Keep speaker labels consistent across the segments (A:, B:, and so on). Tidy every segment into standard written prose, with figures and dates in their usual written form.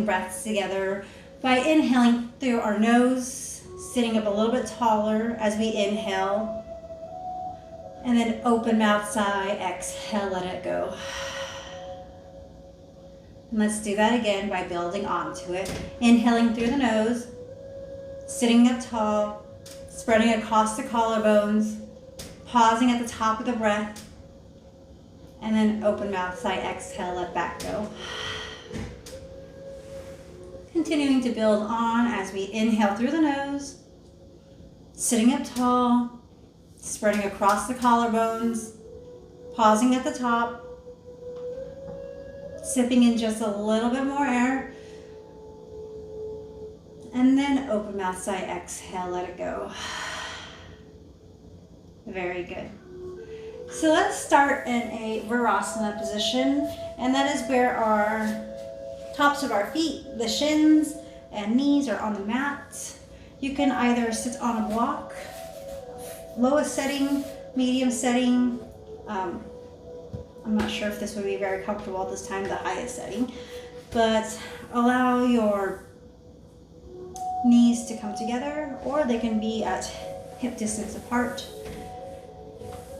A: Breaths together by inhaling through our nose, sitting up a little bit taller as we inhale, and then open mouth sigh, exhale, let it go. And let's do that again by building onto it. Inhaling through the nose, sitting up tall, spreading across the collarbones, pausing at the top of the breath, and then open mouth sigh, exhale, let that go. Continuing to build on as we inhale through the nose, sitting up tall, spreading across the collarbones, pausing at the top, sipping in just a little bit more air, and then open mouth sigh, exhale, let it go. Very good. So let's start in a Virasana position, and that is where our tops of our feet, the shins and knees are on the mat. You can either sit on a block, lowest setting, medium setting. I'm not sure if this would be very comfortable at this time, the highest setting, but allow your knees to come together, or they can be at hip distance apart.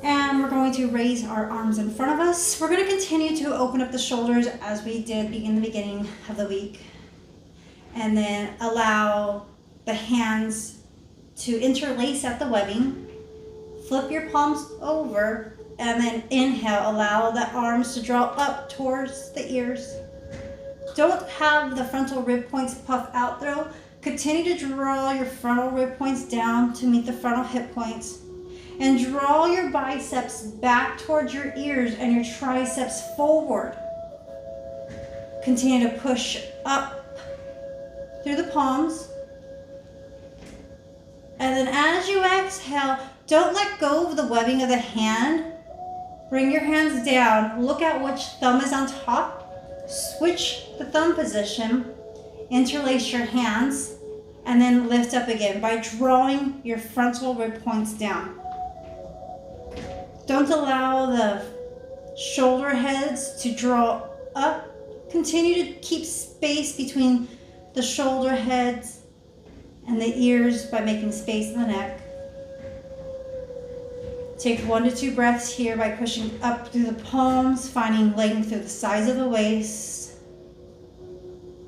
A: And we're going to raise our arms in front of us. We're going to continue to open up the shoulders as we did in the beginning of the week. And then allow the hands to interlace at the webbing. Flip your palms over, and then inhale. Allow the arms to draw up towards the ears. Don't have the frontal rib points puff out though. Continue to draw your frontal rib points down to meet the frontal hip points. And draw your biceps back towards your ears and your triceps forward. Continue to push up through the palms. And then as you exhale, don't let go of the webbing of the hand. Bring your hands down. Look at which thumb is on top. Switch the thumb position. Interlace your hands. And then lift up again by drawing your frontal rib points down. Don't allow the shoulder heads to draw up. Continue to keep space between the shoulder heads and the ears by making space in the neck. Take 1 to 2 breaths here by pushing up through the palms, finding length through the sides of the waist.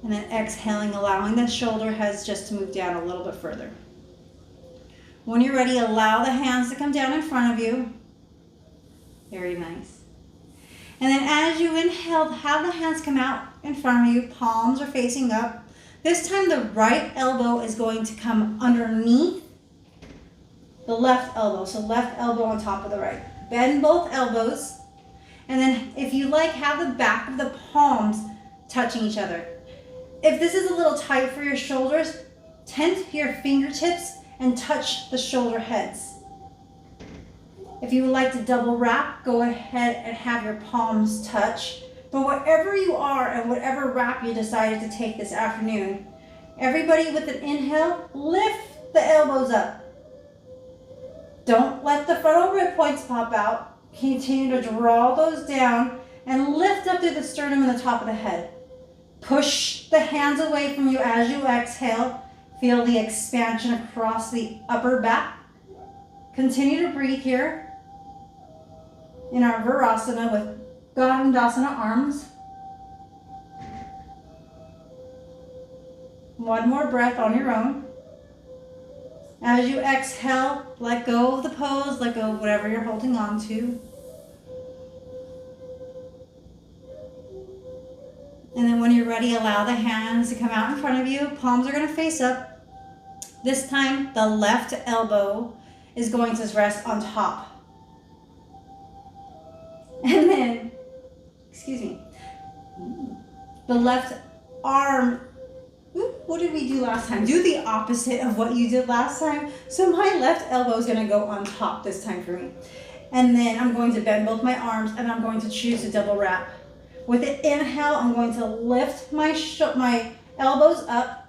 A: And then exhaling, allowing the shoulder heads just to move down a little bit further. When you're ready, allow the hands to come down in front of you. Very nice. And then as you inhale, have the hands come out in front of you. Palms are facing up. This time the right elbow is going to come underneath the left elbow. So left elbow on top of the right. Bend both elbows. And then if you like, have the back of the palms touching each other. If this is a little tight for your shoulders, tent your fingertips and touch the shoulder heads. If you would like to double wrap, go ahead and have your palms touch. But wherever you are and whatever wrap you decided to take this afternoon, everybody with an inhale, lift the elbows up. Don't let the frontal rib points pop out. Continue to draw those down and lift up through the sternum and the top of the head. Push the hands away from you as you exhale. Feel the expansion across the upper back. Continue to breathe here in our Virasana with Gadamdasana arms. One more breath on your own. As you exhale, let go of the pose, let go of whatever you're holding on to. And then when you're ready, allow the hands to come out in front of you. Palms are going to face up. This time, the left elbow is going to rest on top. And then, the left arm, what did we do last time? Do the opposite of what you did last time. So my left elbow is going to go on top this time for me. And then I'm going to bend both my arms and I'm going to choose to double wrap. With the inhale, I'm going to lift my elbows up,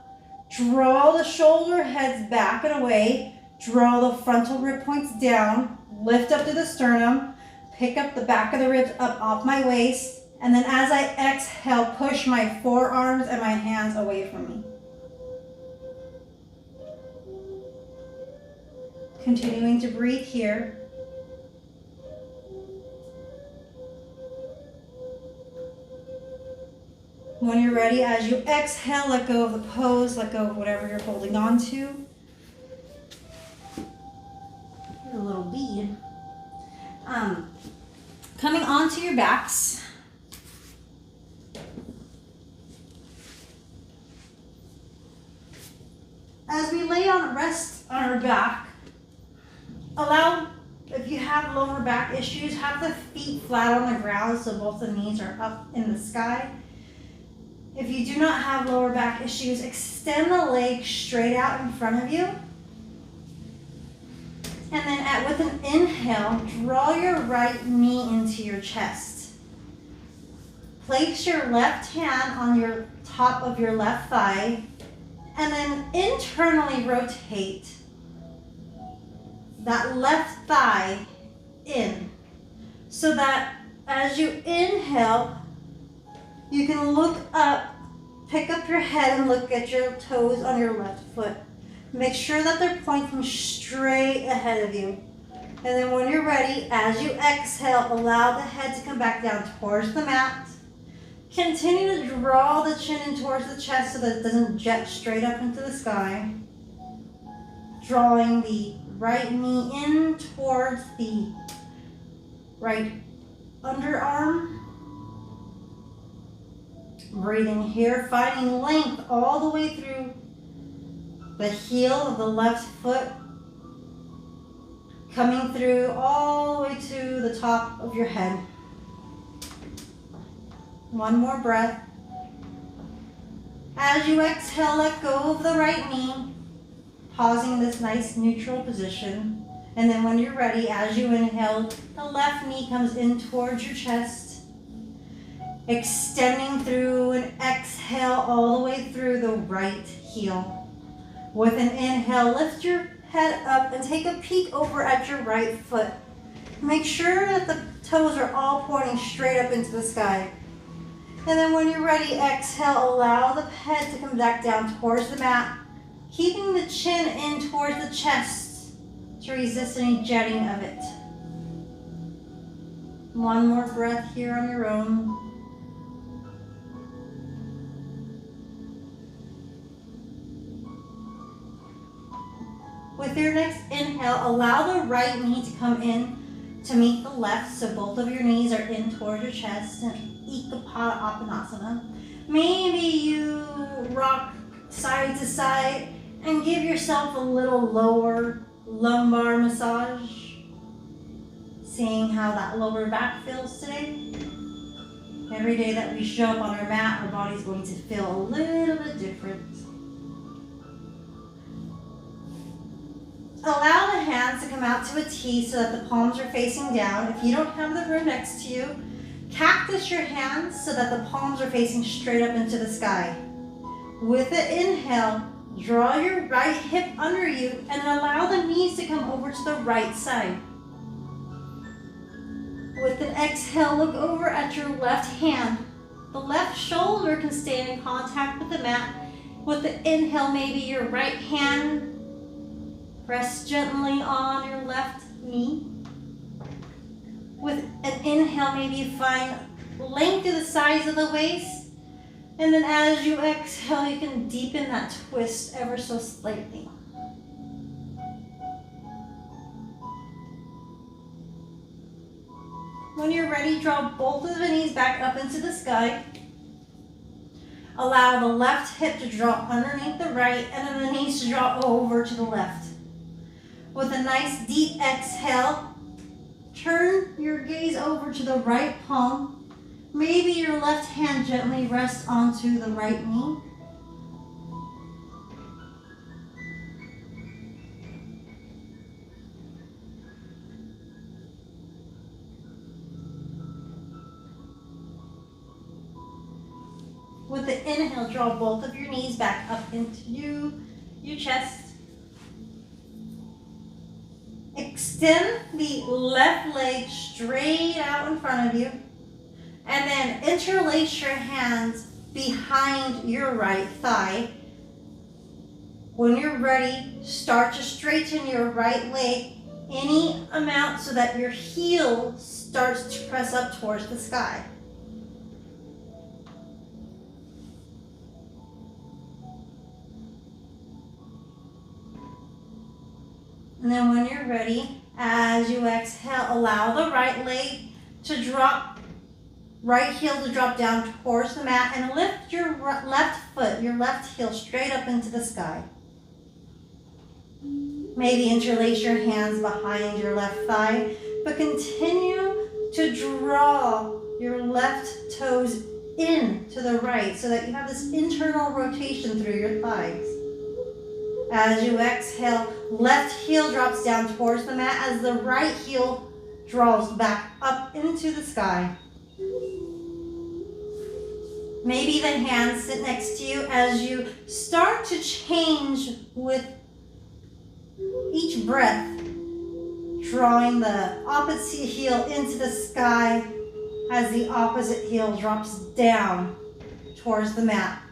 A: draw the shoulder heads back and away, draw the frontal rib points down, lift up to the sternum, pick up the back of the ribs up off my waist, And then as I exhale, push my forearms and my hands away from me. Continuing to breathe here. When you're ready, as you exhale, let go of the pose, let go of whatever you're holding on to. Here's a little bead. Coming onto your backs. As we lay on rest on our back, allow, if you have lower back issues, have the feet flat on the ground so both the knees are up in the sky. If you do not have lower back issues, extend the leg straight out in front of you. And then with an inhale, draw your right knee into your chest. Place your left hand on your top of your left thigh, and then internally rotate that left thigh in, so that as you inhale, you can look up, pick up your head and look at your toes on your left foot. Make sure that they're pointing straight ahead of you. And then when you're ready, as you exhale, allow the head to come back down towards the mat. Continue to draw the chin in towards the chest so that it doesn't jet straight up into the sky. Drawing the right knee in towards the right underarm. Breathing here, finding length all the way through the heel of the left foot, coming through all the way to the top of your head. One more breath. As you exhale, let go of the right knee, pausing in this nice neutral position. And then when you're ready, as you inhale, the left knee comes in towards your chest, extending through and exhale all the way through the right heel. With an inhale, lift your head up and take a peek over at your right foot. Make sure that the toes are all pointing straight up into the sky. And then when you're ready, exhale, allow the head to come back down towards the mat, keeping the chin in towards the chest to resist any jetting of it. One more breath here on your own. With your next inhale, allow the right knee to come in to meet the left, so both of your knees are in towards your chest, and Ekapada Appanasana. Maybe you rock side to side and give yourself a little lower lumbar massage, seeing how that lower back feels today. Every day that we show up on our mat, our body's going to feel a little bit different. Allow the hands to come out to a T so that the palms are facing down. If you don't have the room next to you, cactus your hands so that the palms are facing straight up into the sky. With an inhale, draw your right hip under you and allow the knees to come over to the right side. With an exhale, look over at your left hand. The left shoulder can stay in contact with the mat. With the inhale, maybe your right hand rests gently on your left knee. With an inhale, maybe you find length to the sides of the waist. And then as you exhale, you can deepen that twist ever so slightly. When you're ready, draw both of the knees back up into the sky. Allow the left hip to drop underneath the right, and then the knees to drop over to the left. With a nice deep exhale, turn your gaze over to the right palm. Maybe your left hand gently rests onto the right knee. With the inhale, draw both of your knees back up into your chest. Extend the left leg straight out in front of you. And then interlace your hands behind your right thigh. When you're ready, start to straighten your right leg any amount so that your heel starts to press up towards the sky. And then when you're ready, as you exhale, allow the right leg to drop, right heel to drop down towards the mat, and lift your left foot, your left heel straight up into the sky. Maybe interlace your hands behind your left thigh, but continue to draw your left toes in to the right so that you have this internal rotation through your thighs. As you exhale, left heel drops down towards the mat as the right heel draws back up into the sky. Maybe the hands sit next to you as you start to change with each breath, drawing the opposite heel into the sky as the opposite heel drops down towards the mat.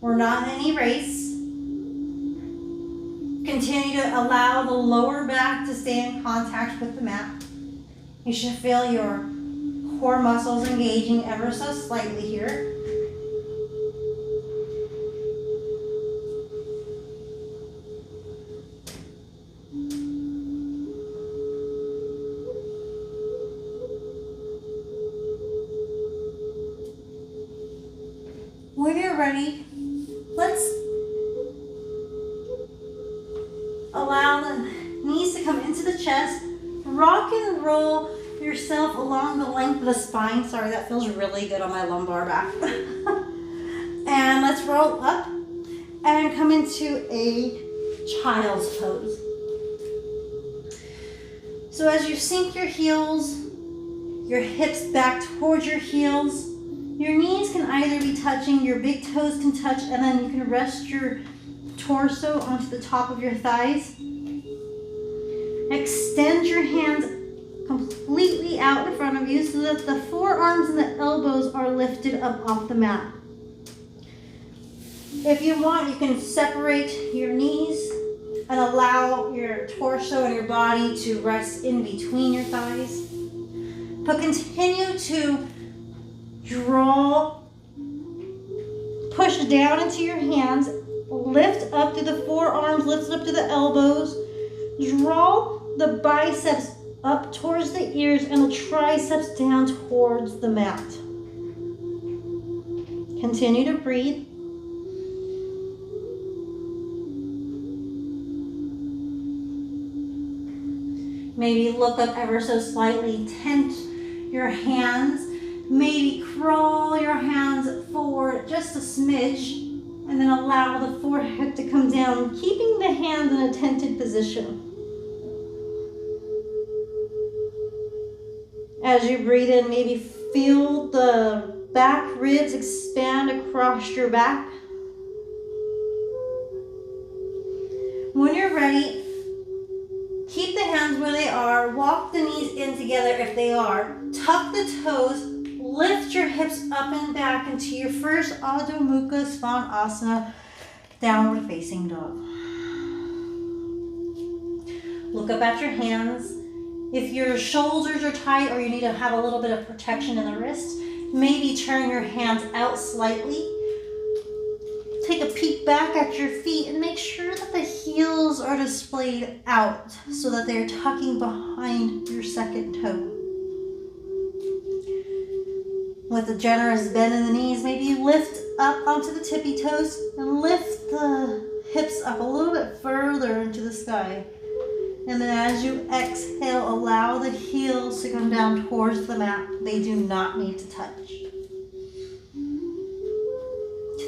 A: We're not in any race. Continue to allow the lower back to stay in contact with the mat. You should feel your core muscles engaging ever so slightly here. When you're ready, let's allow the knees to come into the chest. Rock and roll yourself along the length of the spine. Sorry, that feels really good on my lumbar back. And let's roll up and come into a child's pose. So as you sink your heels, your hips back towards your heels, your knees can either be touching, your big toes can touch, and then you can rest your torso onto the top of your thighs. Extend your hands completely out in front of you so that the forearms and the elbows are lifted up off the mat. If you want, you can separate your knees and allow your torso and your body to rest in between your thighs. But continue to draw, push down into your hands, lift up to the forearms, lift up to the elbows, draw the biceps up towards the ears and the triceps down towards the mat. Continue to breathe. Maybe look up ever so slightly, tent your hands. Maybe crawl your hands forward just a smidge and then allow the forehead to come down, keeping the hands in a tented position. As you breathe in, maybe feel the back ribs expand across your back. When you're ready, keep the hands where they are, walk the knees in together if they are, tuck the toes, lift your hips up and back into your first Adho Mukha Svanasana, downward facing dog. Look up at your hands. If your shoulders are tight or you need to have a little bit of protection in the wrist, maybe turn your hands out slightly. Take a peek back at your feet and make sure that the heels are displayed out so that they're tucking behind your second toe. With a generous bend in the knees, maybe lift up onto the tippy toes and lift the hips up a little bit further into the sky. And then as you exhale, allow the heels to come down towards the mat. They do not need to touch.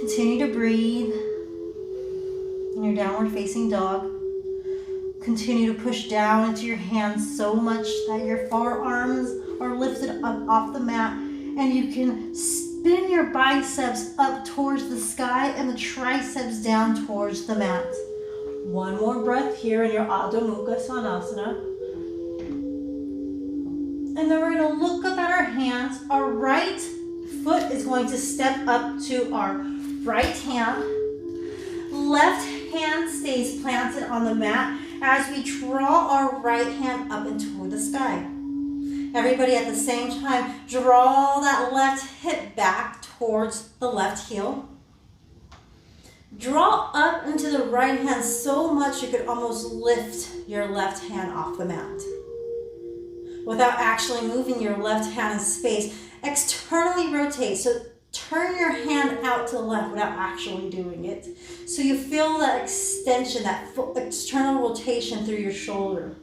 A: Continue to breathe in your downward facing dog. Continue to push down into your hands so much that your forearms are lifted up off the mat, and you can spin your biceps up towards the sky and the triceps down towards the mat. One more breath here in your Adho Mukha Svanasana. And then we're going to look up at our hands. Our right foot is going to step up to our right hand. Left hand stays planted on the mat as we draw our right hand up and toward the sky. Everybody at the same time, draw that left hip back towards the left heel. Draw up into the right hand so much you could almost lift your left hand off the mat. Without actually moving your left hand in space, externally rotate. So turn your hand out to the left without actually doing it. So you feel that extension, that external rotation through your shoulder.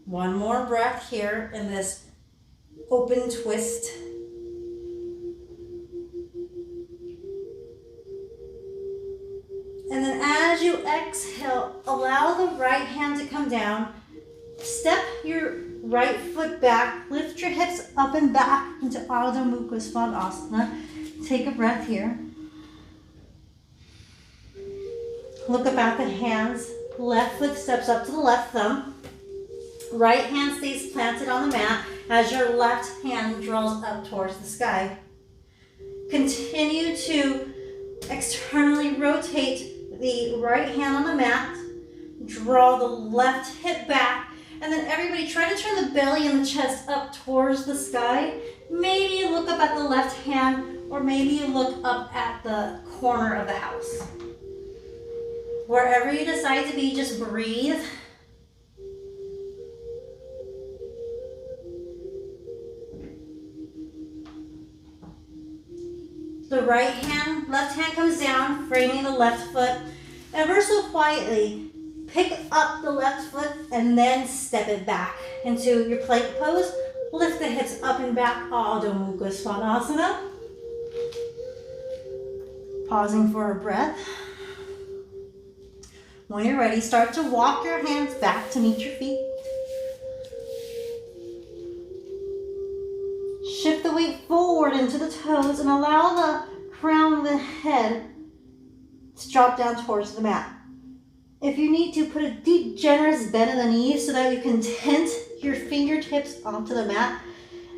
A: One more breath here in this open twist. And then as you exhale, allow the right hand to come down. Step your right foot back. Lift your hips up and back into Ardha Mukha Svanasana. Take a breath here. Look up at the hands. Left foot steps up to the left thumb. Right hand stays planted on the mat as your left hand draws up towards the sky. Continue to externally rotate the right hand on the mat. Draw the left hip back. And then everybody try to turn the belly and the chest up towards the sky. Maybe you look up at the left hand, or maybe you look up at the corner of the house. Wherever you decide to be, just breathe. The right hand, left hand comes down, framing the left foot. Ever so quietly, pick up the left foot and then step it back into your plank pose. Lift the hips up and back, Ardha Mukha Svanasana. Pausing for a breath. When you're ready, start to walk your hands back to meet your feet. Shift the weight forward into the toes and allow the crown of the head to drop down towards the mat. If you need to, put a deep, generous bend in the knees so that you can tent your fingertips onto the mat.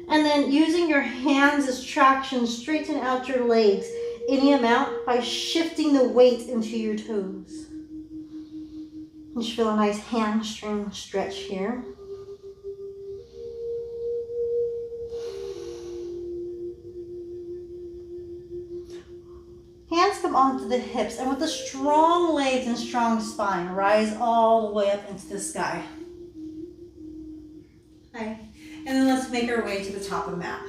A: And then using your hands as traction, straighten out your legs any amount by shifting the weight into your toes. You should feel a nice hamstring stretch here. Hands come onto the hips, and with the strong legs and strong spine, rise all the way up into the sky. Okay. And then let's make our way to the top of the mat.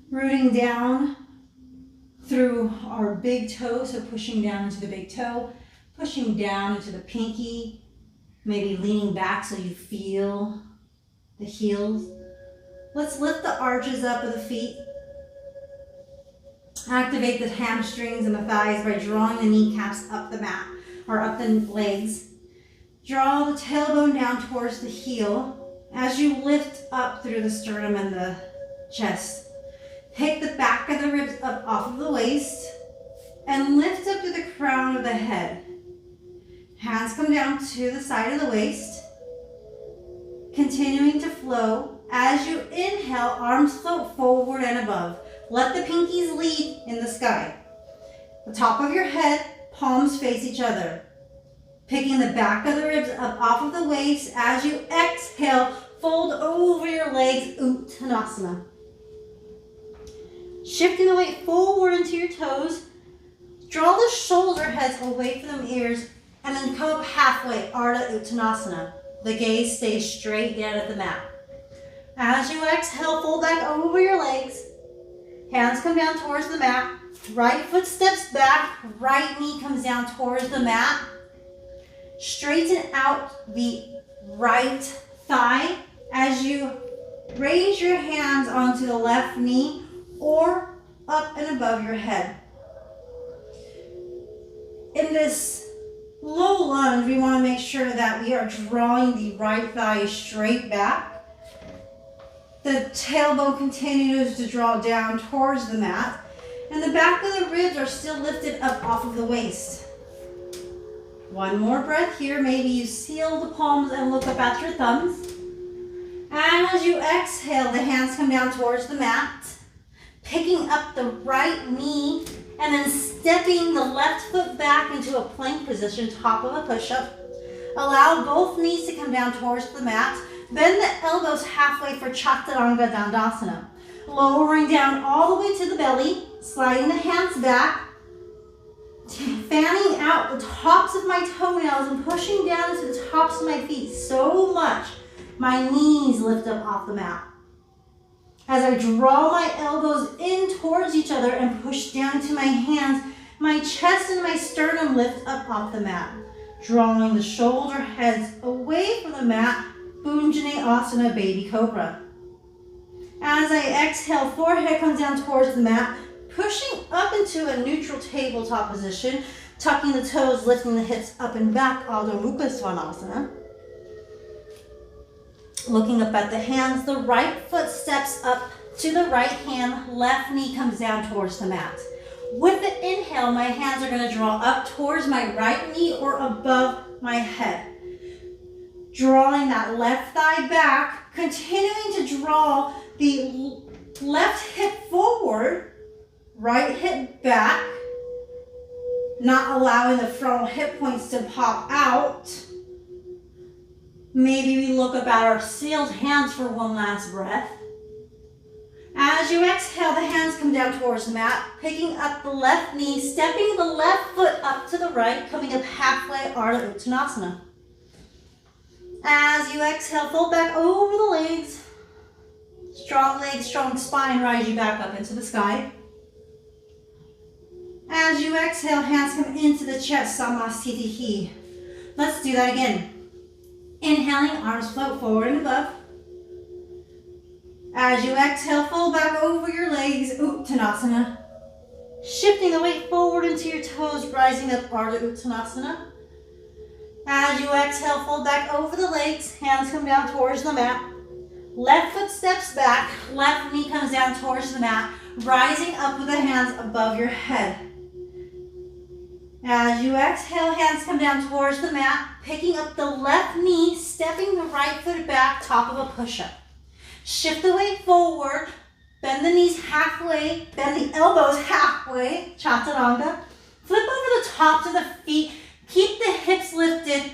A: Rooting down through our big toe, so pushing down into the big toe, pushing down into the pinky, maybe leaning back so you feel the heels. Let's lift the arches up of the feet. Activate the hamstrings and the thighs by drawing the kneecaps up the mat, or up the legs. Draw the tailbone down towards the heel as you lift up through the sternum and the chest. Pick the back of the ribs up off of the waist and lift up to the crown of the head. Hands come down to the side of the waist. Continuing to flow. As you inhale, arms float forward and above. Let the pinkies lead in the sky. The top of your head, palms face each other. Picking the back of the ribs up off of the waist. As you exhale, fold over your legs, Uttanasana. Shifting the weight forward into your toes. Draw the shoulder heads away from the ears and then come up halfway, Ardha Uttanasana. The gaze stays straight down at the mat. As you exhale, fold back over your legs. Hands come down towards the mat. Right foot steps back. Right knee comes down towards the mat. Straighten out the right thigh as you raise your hands onto the left knee or up and above your head. In this low lunge, we want to make sure that we are drawing the right thigh straight back. The tailbone continues to draw down towards the mat, and the back of the ribs are still lifted up off of the waist. One more breath here. Maybe you seal the palms and look up at your thumbs. And as you exhale, the hands come down towards the mat, picking up the right knee and then stepping the left foot back into a plank position, top of a push-up. Allow both knees to come down towards the mat. Bend the elbows halfway for Chaturanga Dandasana. Lowering down all the way to the belly, sliding the hands back, fanning out the tops of my toenails and pushing down into the tops of my feet so much my knees lift up off the mat. As I draw my elbows in towards each other and push down to my hands, my chest and my sternum lift up off the mat, drawing the shoulder heads away from the mat, Bhunjani Asana, Baby Cobra. As I exhale, forehead comes down towards the mat, pushing up into a neutral tabletop position, tucking the toes, lifting the hips up and back, Adho Mukha Svanasana. Looking up at the hands, the right foot steps up to the right hand, left knee comes down towards the mat. With the inhale, my hands are going to draw up towards my right knee or above my head. Drawing that left thigh back, continuing to draw the left hip forward, right hip back, not allowing the frontal hip points to pop out. Maybe we look up at our sealed hands for one last breath. As you exhale, the hands come down towards the mat, picking up the left knee, stepping the left foot up to the right, coming up halfway, Ardha Uttanasana. As you exhale, fold back over the legs. Strong legs, strong spine, rise you back up into the sky. As you exhale, hands come into the chest, Samasthiti. Let's do that again. Inhaling, arms float forward and above. As you exhale, fold back over your legs, Uttanasana. Shifting the weight forward into your toes, rising up, Ardha Uttanasana. As you exhale, fold back over the legs, hands come down towards the mat. Left foot steps back, left knee comes down towards the mat, rising up with the hands above your head. As you exhale, hands come down towards the mat, picking up the left knee, stepping the right foot back, top of a push-up. Shift the weight forward, bend the knees halfway, bend the elbows halfway, Chaturanga. Flip over the tops of the feet, keep the hips lifted,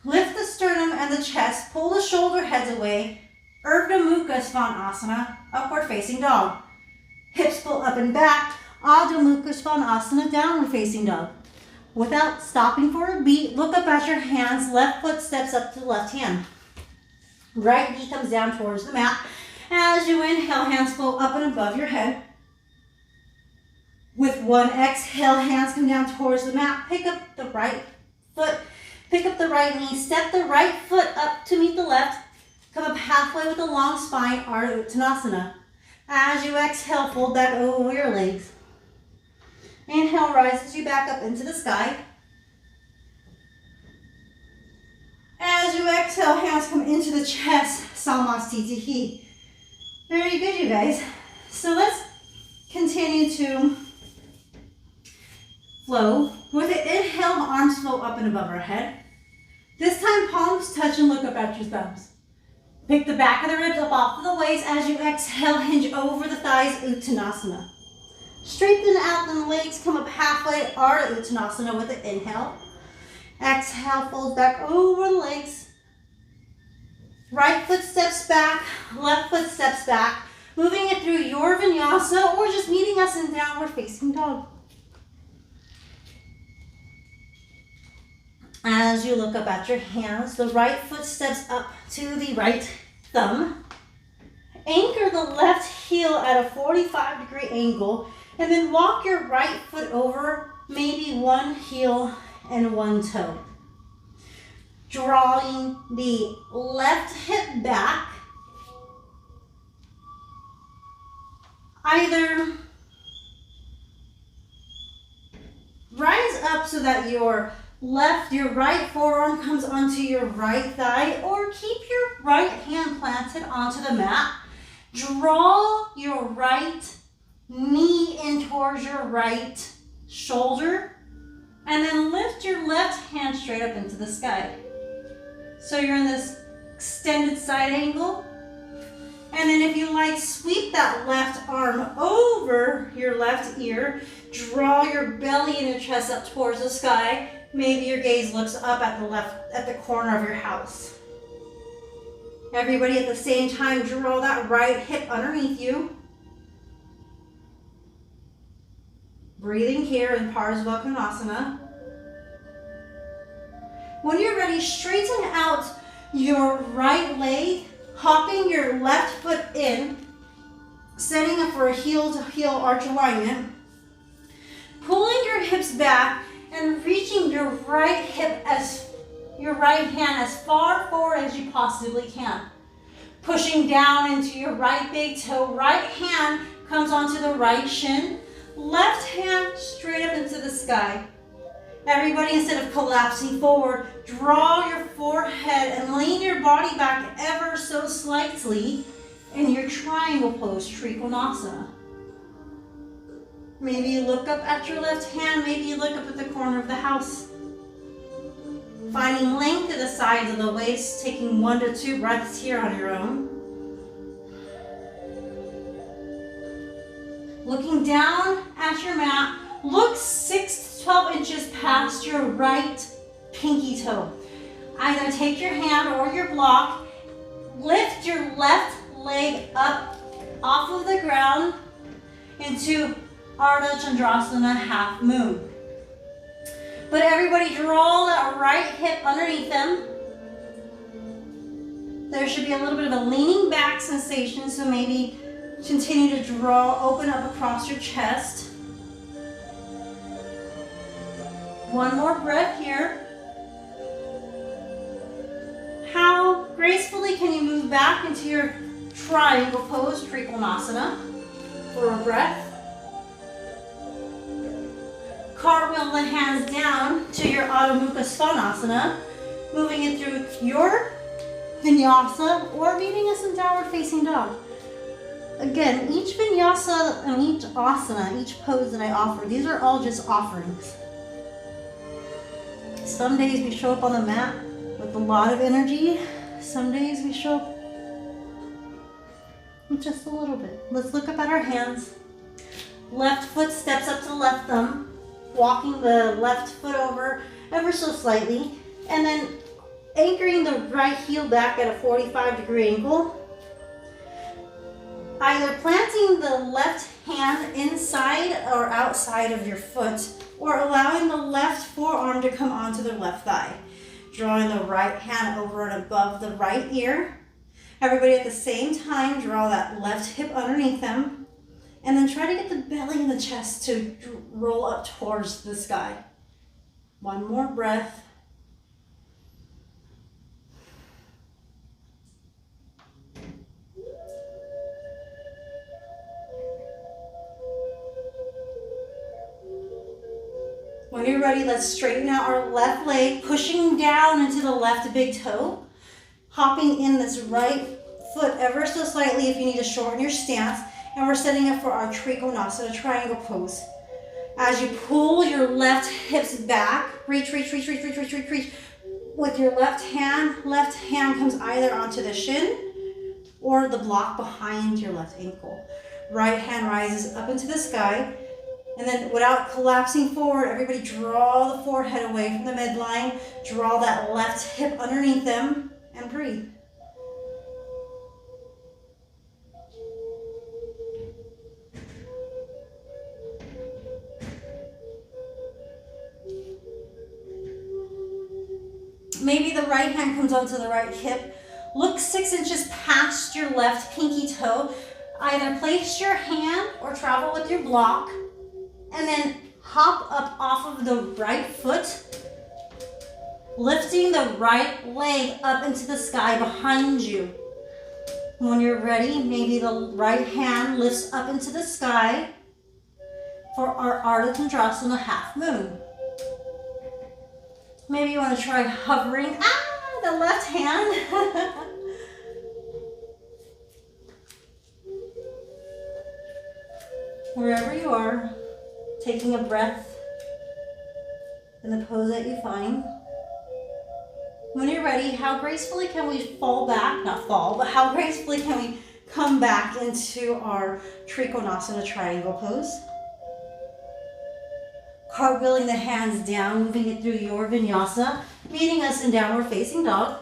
A: lift the sternum and the chest, pull the shoulder heads away, Urdhva Mukha Svanasana, upward facing dog. Hips pull up and back, Adho Mukha Svanasana, downward facing dog. Without stopping for a beat, look up at your hands, left foot steps up to the left hand. Right knee comes down towards the mat. As you inhale, hands flow up and above your head. With one exhale, hands come down towards the mat. Pick up the right foot, pick up the right knee, step the right foot up to meet the left. Come up halfway with a long spine, Ardha Uttanasana. As you exhale, fold back over your legs. Inhale rises you back up into the sky. As you exhale, hands come into the chest, Samasthiti. Very good, you guys. So let's continue to flow. With the inhale, arms flow up and above our head. This time, palms touch and look up at your thumbs. Pick the back of the ribs up off of the waist. As you exhale, hinge over the thighs, Uttanasana. Straighten out the legs, come up halfway, Ardha Uttanasana with the inhale. Exhale, fold back over the legs. Right foot steps back, left foot steps back. Moving it through your vinyasa or just meeting us in downward facing dog. As you look up at your hands, the right foot steps up to the right thumb. Anchor the left heel at a 45-degree angle and then walk your right foot over, maybe one heel and one toe. Drawing the left hip back. Either rise up so that your right forearm comes onto your right thigh, or keep your right hand planted onto the mat. Draw your right knee in towards your right shoulder, and then lift your left hand straight up into the sky. So you're in this extended side angle. And then if you like, sweep that left arm over your left ear. Draw your belly and your chest up towards the sky. Maybe your gaze looks up at the corner of your house. Everybody at the same time, draw that right hip underneath you. Breathing here in Parsvakonasana. When you're ready, straighten out your right leg, hopping your left foot in, setting up for a heel-to-heel arch alignment, pulling your hips back and reaching your right hand as far forward as you possibly can. Pushing down into your right big toe, right hand comes onto the right shin, left hand straight up into the sky. Everybody, instead of collapsing forward, draw your forehead and lean your body back ever so slightly in your triangle pose, Trikonasana. Maybe you look up at your left hand, maybe you look up at the corner of the house. Finding length at the sides of the waist, taking 1 to 2 breaths here on your own. Looking down at your mat, look 6 to 12 inches past your right pinky toe. Either take your hand or your block, lift your left leg up off of the ground into Ardha Chandrasana, half moon. But everybody draw that right hip underneath them. There should be a little bit of a leaning back sensation, so maybe continue to draw, open up across your chest. One more breath here. How gracefully can you move back into your triangle pose, Trikonasana, for a breath? Cartwheel the hands down to your Adho Mukha Svanasana, moving it through your Vinyasa or meeting us in downward facing dog. Again, each Vinyasa and each asana, each pose that I offer, these are all just offerings. Some days we show up on the mat with a lot of energy. Some days we show up with just a little bit. Let's look up at our hands. Left foot steps up to the left thumb, walking the left foot over ever so slightly, and then anchoring the right heel back at a 45-degree angle. Either planting the left hand inside or outside of your foot, or allowing the left forearm to come onto the left thigh. Drawing the right hand over and above the right ear. Everybody at the same time, draw that left hip underneath them. And then try to get the belly and the chest to roll up towards the sky. One more breath. When you're ready, let's straighten out our left leg, pushing down into the left big toe. Hopping in this right foot ever so slightly if you need to shorten your stance. And we're setting up for our Trikonasana triangle pose. As you pull your left hips back, reach. With your left hand comes either onto the shin or the block behind your left ankle. Right hand rises up into the sky. And then without collapsing forward, everybody draw the forehead away from the midline. Draw that left hip underneath them and breathe. Maybe the right hand comes onto the right hip. Look 6 inches past your left pinky toe. Either place your hand or travel with your block. And then hop up off of the right foot, lifting the right leg up into the sky behind you. When you're ready, maybe the right hand lifts up into the sky for our Ardha Chandrasana half moon. Maybe you want to try hovering the left hand. Wherever you are, taking a breath in the pose that you find. When you're ready, how gracefully can we fall back? Not fall, but how gracefully can we come back into our Trikonasana triangle pose. Cartwheeling the hands down, moving it through your vinyasa, meeting us in downward facing dog.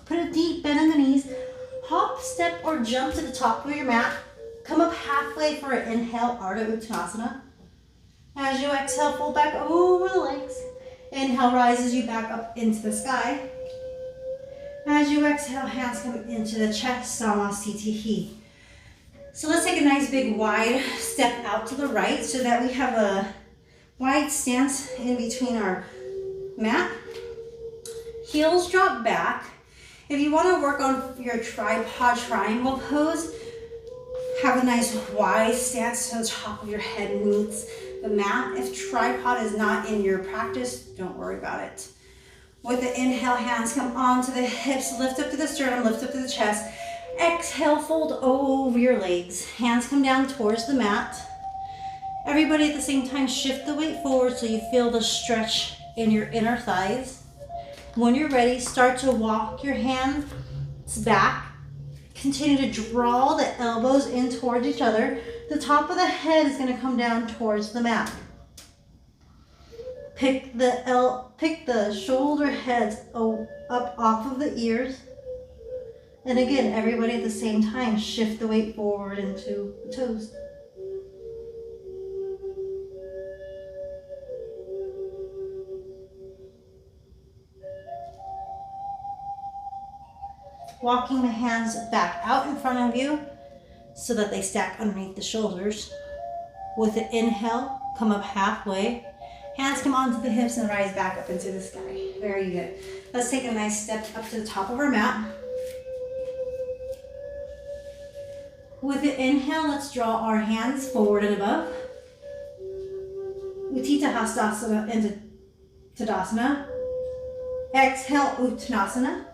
A: Put a deep bend in the knees. Hop, step, or jump to the top of your mat. Come up halfway for an inhale, Ardha Uttanasana. As you exhale, fold back over the legs. Inhale rises you back up into the sky. As you exhale, hands come into the chest, Samasthiti. So let's take a nice big wide step out to the right so that we have a wide stance in between our mat. Heels drop back. If you want to work on your tripod triangle pose, have a nice wide stance so the top of your head meets the mat. If tripod is not in your practice, don't worry about it. With the inhale, hands come onto the hips, lift up to the sternum, lift up to the chest. Exhale, fold over your legs. Hands come down towards the mat. Everybody at the same time, shift the weight forward so you feel the stretch in your inner thighs. When you're ready, start to walk your hands back. Continue to draw the elbows in towards each other. The top of the head is going to come down towards the mat. Pick the shoulder heads up off of the ears. And again, everybody at the same time, shift the weight forward into the toes. Walking the hands back out in front of you so that they stack underneath the shoulders. With an inhale, come up halfway. Hands come onto the hips and rise back up into the sky. Very good. Let's take a nice step up to the top of our mat. With the inhale, let's draw our hands forward and above. Utthita Hastasana into Tadasana. Exhale, Uttanasana.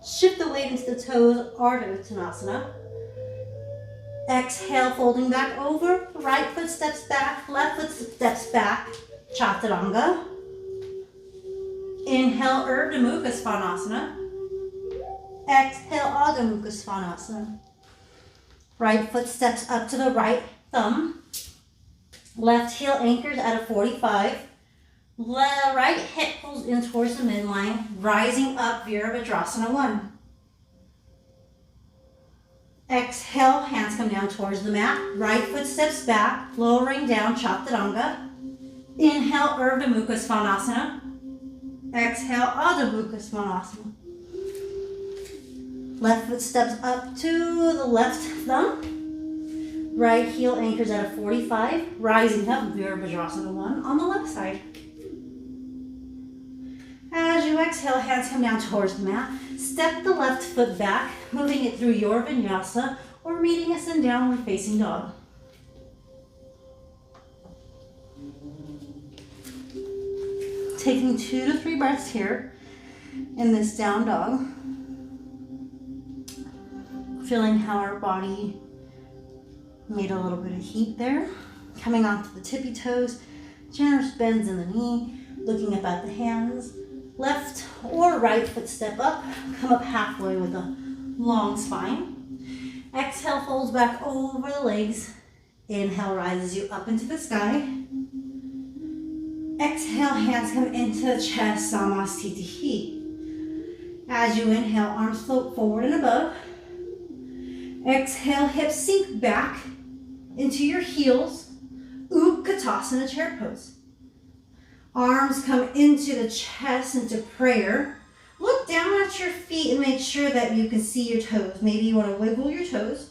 A: Shift the weight into the toes, Ardha Uttanasana. Exhale, folding back over. Right foot steps back, left foot steps back, Chaturanga. Inhale, Urdhva Mukha Svanasana. Exhale, Adho Mukha Svanasana. Right foot steps up to the right thumb. Left heel anchors at a 45. Right hip pulls in towards the midline, rising up Virabhadrasana 1. Exhale, hands come down towards the mat. Right foot steps back, lowering down Chaturanga. Inhale, Urdhva Mukha Svanasana. Exhale, Adho Mukha Svanasana. Left foot steps up to the left thumb. Right heel anchors at a 45, rising up Virabhadrasana 1 on the left side. As you exhale, hands come down towards the mat. Step the left foot back, moving it through your vinyasa or meeting us in downward facing dog. Taking 2 to 3 breaths here in this down dog. Feeling how our body made a little bit of heat there. Coming onto the tippy toes, generous bends in the knee, looking up at the hands. Left or right foot step up, come up halfway with a long spine. Exhale, folds back over the legs. Inhale, rises you up into the sky. Exhale, hands come into the chest, Samasthiti. As you inhale, arms float forward and above. Exhale, hips sink back into your heels, Utkatasana chair pose. Arms come into the chest, into prayer. Look down at your feet and make sure that you can see your toes. Maybe you want to wiggle your toes.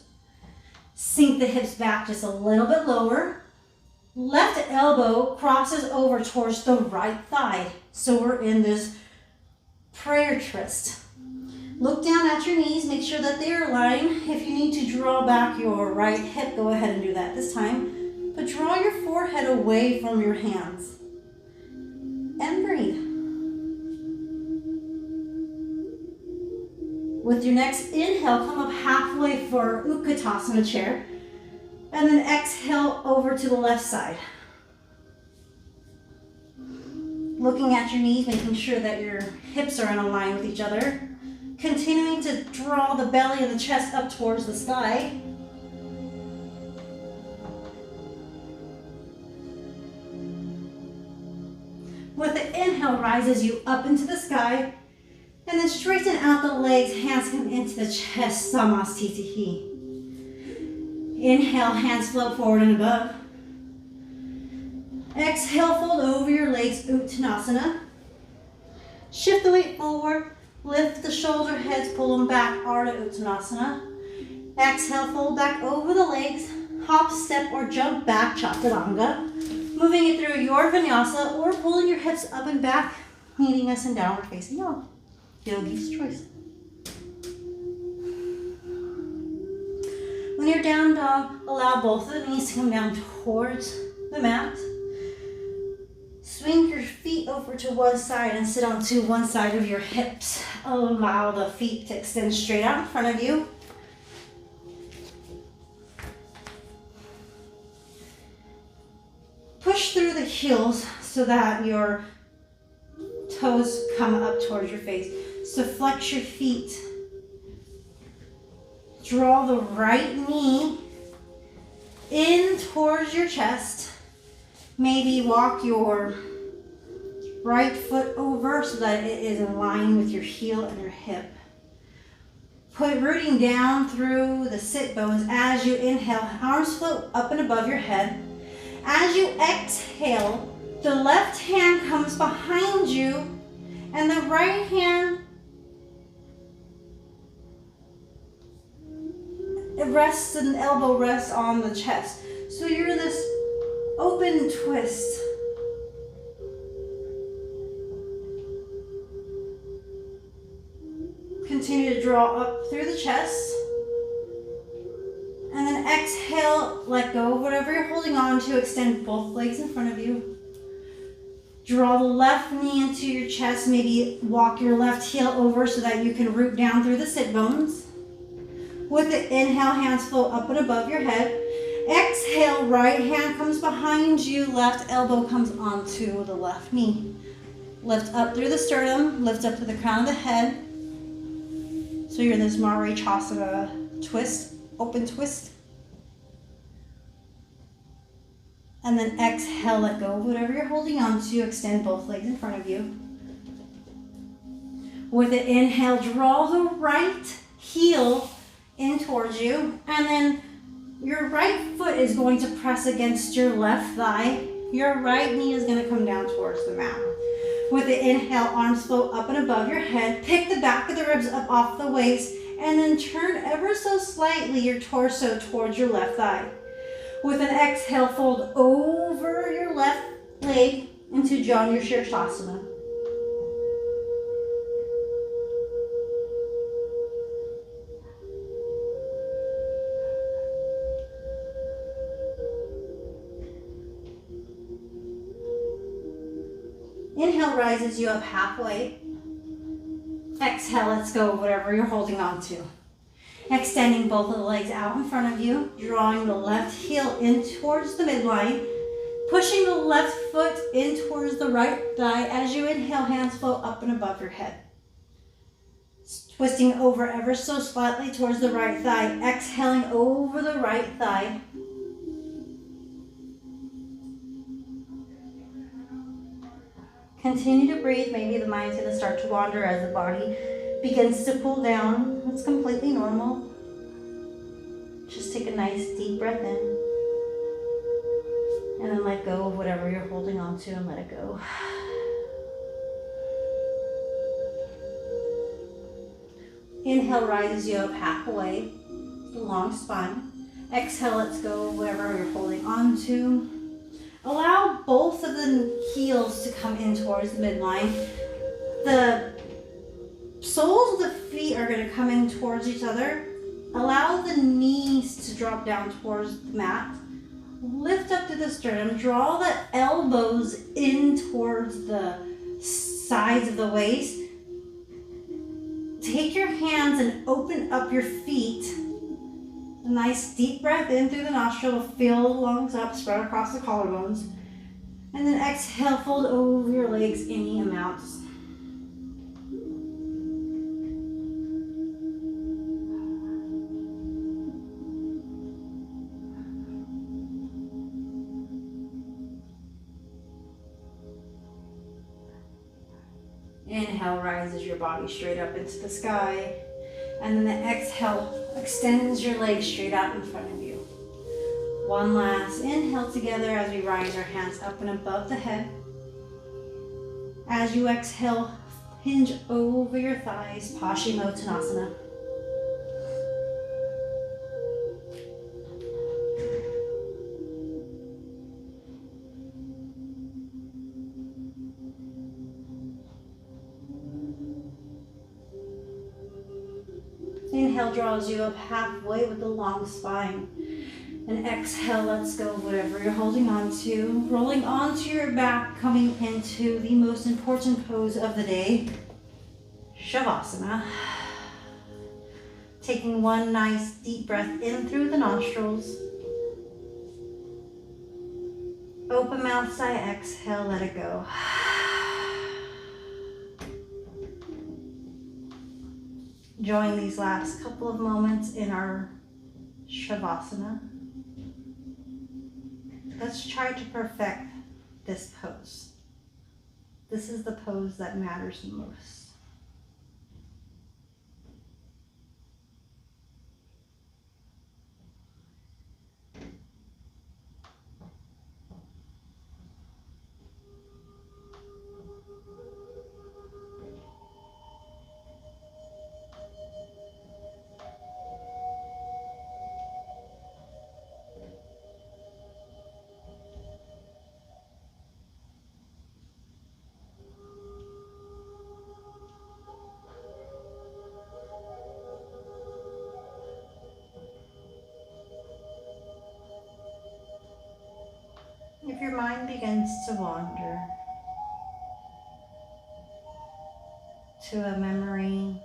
A: Sink the hips back just a little bit lower. Left elbow crosses over towards the right thigh. So we're in this prayer twist. Look down at your knees, make sure that they're aligned. If you need to draw back your right hip, go ahead and do that this time. But draw your forehead away from your hands. And breathe. With your next inhale, come up halfway for Utkatasana chair. And then exhale over to the left side. Looking at your knees, making sure that your hips are in a line with each other. Continuing to draw the belly and the chest up towards the sky. With the inhale, rises you up into the sky, and then straighten out the legs, hands come into the chest, Samastitihi. Inhale, hands float forward and above. Exhale, fold over your legs, Uttanasana. Shift the weight forward, lift the shoulder heads, pull them back, Ardha Uttanasana. Exhale, fold back over the legs, hop, step, or jump back, Chaturanga. Moving it through your vinyasa or pulling your hips up and back, meeting us in downward facing dog. Yogi's choice. When you're down dog, allow both of the knees to come down towards the mat. Swing your feet over to one side and sit onto one side of your hips. Allow the feet to extend straight out in front of you. Push through the heels so that your toes come up towards your face. So flex your feet. Draw the right knee in towards your chest. Maybe walk your right foot over so that it is in line with your heel and your hip. Put rooting down through the sit bones as you inhale. Arms float up and above your head. As you exhale, the left hand comes behind you and the right hand rests and elbow rests on the chest. So you're in this open twist. Continue to draw up through the chest. And then exhale, let go of whatever you're holding on to. Extend both legs in front of you. Draw the left knee into your chest. Maybe walk your left heel over so that you can root down through the sit bones. With the inhale, hands float up and above your head. Exhale, right hand comes behind you. Left elbow comes onto the left knee. Lift up through the sternum. Lift up to the crown of the head. So you're in this Marichyasana twist. Open twist. And then exhale, let go of whatever you're holding on to. Extend both legs in front of you. With the inhale, draw the right heel in towards you. And then your right foot is going to press against your left thigh. Your right knee is going to come down towards the mat. With the inhale, arms float up and above your head. Pick the back of the ribs up off the waist. And then turn ever so slightly your torso towards your left thigh. With an exhale, fold over your left leg into Janu Shirsasana. Inhale rises you up halfway. Exhale, let's go whatever you're holding on to. Extending both of the legs out in front of you, drawing the left heel in towards the midline, pushing the left foot in towards the right thigh. As you inhale, hands float up and above your head. Twisting over ever so slightly towards the right thigh, exhaling over the right thigh. Continue to breathe. Maybe the mind's going to start to wander as the body begins to cool down. It's completely normal. Just take a nice deep breath in. And then let go of whatever you're holding on to and let it go. Inhale rises you up halfway, long spine. Exhale, let's go whatever you're holding on to. Allow both of the heels to come in towards the midline. The soles of the feet are going to come in towards each other. Allow the knees to drop down towards the mat. Lift up to the sternum. Draw the elbows in towards the sides of the waist. Take your hands and open up your feet. A nice deep breath in through the nostril. Fill the lungs up, spread across the collarbones. And then exhale, fold over your legs any amount. Inhale, rises your body straight up into the sky. And then the exhale extends your legs straight out in front of you. One last inhale together as we rise our hands up and above the head. As you exhale, hinge over your thighs, Paschimottanasana. Inhale draws you up halfway with a long spine. And exhale, let's go whatever you're holding on to. Rolling onto your back, coming into the most important pose of the day, Shavasana. Taking one nice deep breath in through the nostrils. Open mouth, sigh, exhale, let it go. Enjoying these last couple of moments in our Shavasana. Let's try to perfect this pose. This is the pose that matters the most. If your mind begins to wander to a memory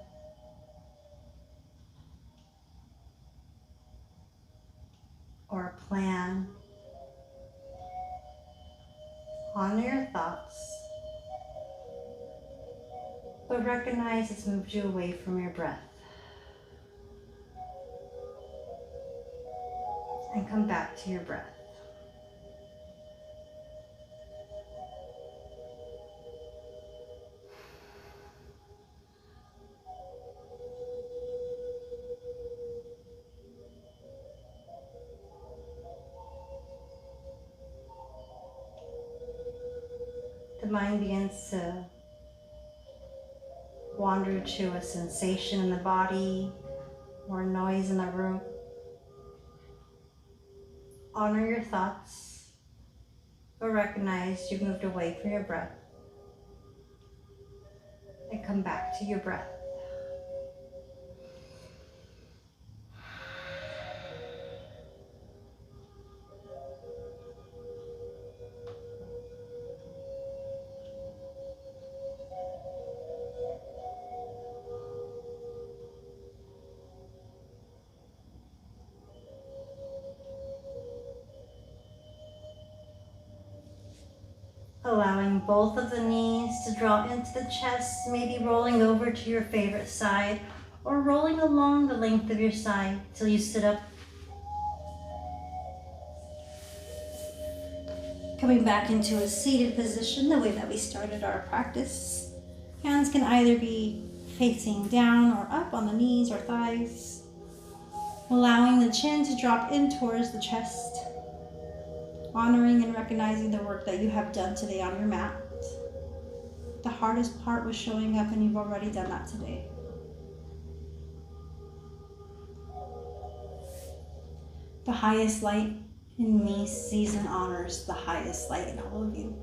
A: or a plan, honor your thoughts, but recognize it's moved you away from your breath. And come back to your breath. The mind begins to wander to a sensation in the body or noise in the room. Honor your thoughts, but recognize you've moved away from your breath. And come back to your breath. Allowing both of the knees to draw into the chest, maybe rolling over to your favorite side or rolling along the length of your side till you sit up. Coming back into a seated position the way that we started our practice. Hands can either be facing down or up on the knees or thighs. Allowing the chin to drop in towards the chest. Honoring and recognizing the work that you have done today on your mat. The hardest part was showing up, and you've already done that today. The highest light in me sees and honors the highest light in all of you.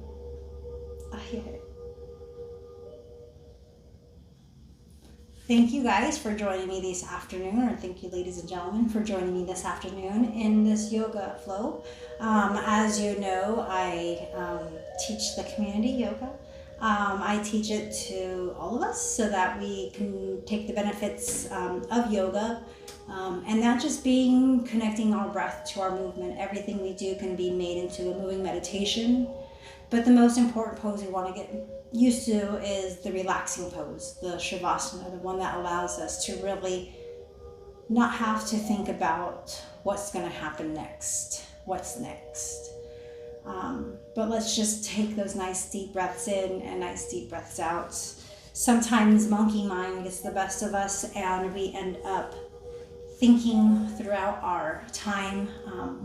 A: Ahire. Thank you guys for joining me this afternoon, or thank you ladies and gentlemen for joining me this afternoon in this yoga flow. As you know, I teach the community yoga. I teach it to all of us so that we can take the benefits of yoga and not just being connecting our breath to our movement. Everything we do can be made into a moving meditation But the most important pose we want to get used to is the relaxing pose, the Shavasana, the one that allows us to really not have to think about what's going to happen next, what's next. But let's just take those nice deep breaths in and nice deep breaths out. Sometimes monkey mind gets the best of us and we end up thinking throughout our time,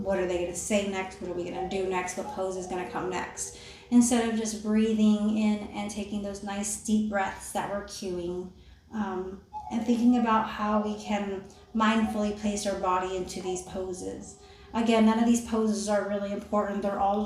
A: what are they going to say next? What are we going to do next? What pose is going to come next? Instead of just breathing in and taking those nice deep breaths that we're cueing, and thinking about how we can mindfully place our body into these poses. Again, none of these poses are really important. They're all